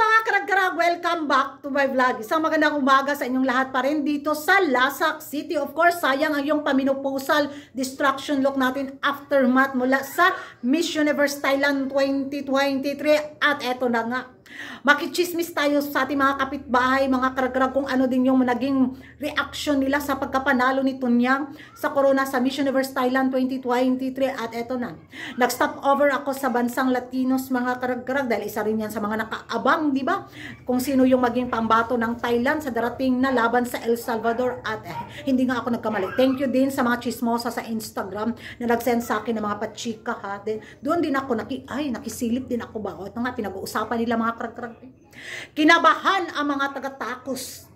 mga karag-karag, welcome back to my vlog. Isang magandang umaga sa inyong lahat pa rin dito sa Lasak City. Of course, sayang ang yung paminupusal distraction look natin aftermath mula sa Miss Universe Thailand 2023. At eto na nga, makichismis tayo sa ating mga kapitbahay, mga karag-karag, kung ano din yung naging reaction nila sa pagkapanalo ni Tunyang sa Corona sa Miss Universe Thailand 2023. At eto na, nag-stop over ako sa bansang Latinos, mga karag-karag, dahil isa rin yan sa mga nakaabang, di ba? Kung sino yung maging pambato ng Thailand sa darating na laban sa El Salvador. At hindi nga ako nagkamali. Thank you din sa mga chismosa sa Instagram na nag-send sa akin ng mga pachika, ha. Doon din ako nakisilip din ako ba? O, ito nga, pinag-uusapan nila mga karag-karag. Kinabahan ang mga taga-Takos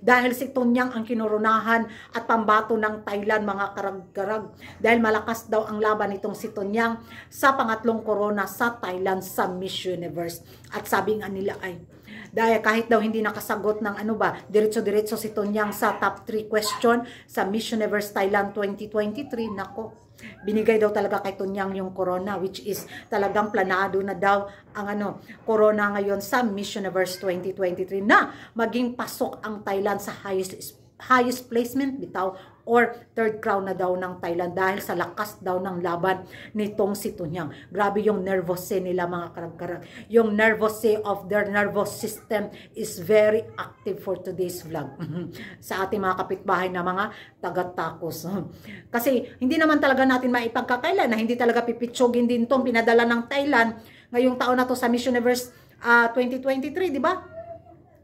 dahil si Tunyang ang kinurunahan at pambato ng Thailand, mga karag-karag, dahil malakas daw ang laban nitong si Tunyang sa pangatlong corona sa Thailand sa Miss Universe. At sabi nga nila ay dahil kahit daw hindi nakasagot ng diretso-diretso si Tunyang sa top 3 question sa Miss Universe Thailand 2023, nako, binigay daw talaga kay Tunyang yung corona, which is talagang planado na daw ang corona ngayon sa Miss Universe 2023 na maging pasok ang Thailand sa highest placement bitaw or third crown na daw ng Thailand dahil sa lakas daw ng laban nitong si Tunyang. Grabe yung nervose nila, mga karag-karag. Yung nervose of their nervous system is very active for today's vlog. Sa ating mga kapitbahay na mga taga-Takos. Kasi hindi naman talaga natin maipagkakailan na hindi talaga pipitsugin din tong pinadala ng Thailand ngayong taon na to sa Miss Universe 2023, di ba?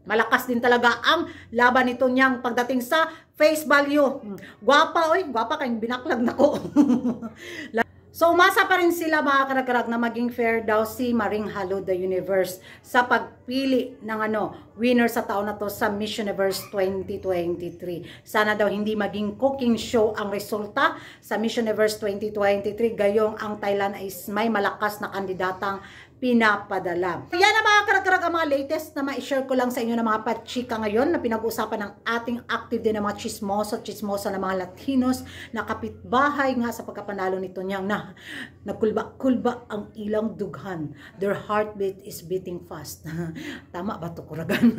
Malakas din talaga ang laban nito niyang pagdating sa face value. Gwapa, oy, gwapa kayong binaklag na ko. So, umasa pa rin sila, mga karag-karag, na maging fair daw si Maring Halo the Universe sa pagpili ng winner sa taon na to sa Miss Universe 2023. Sana daw hindi maging cooking show ang resulta sa Miss Universe 2023. Gayong ang Thailand ay may malakas na kandidatang pinapadala. Yan ang mga karag-karag, ang mga latest na ma-share ko lang sa inyo ng mga pachika ngayon na pinag-uusapan ng ating active din ng mga chismosa ng mga Latinos na kapitbahay nga sa pagkapanalo nito niyang na nagkulba-kulba ang ilang dughan. Their heartbeat is beating fast. Tama ba ito, kuragan?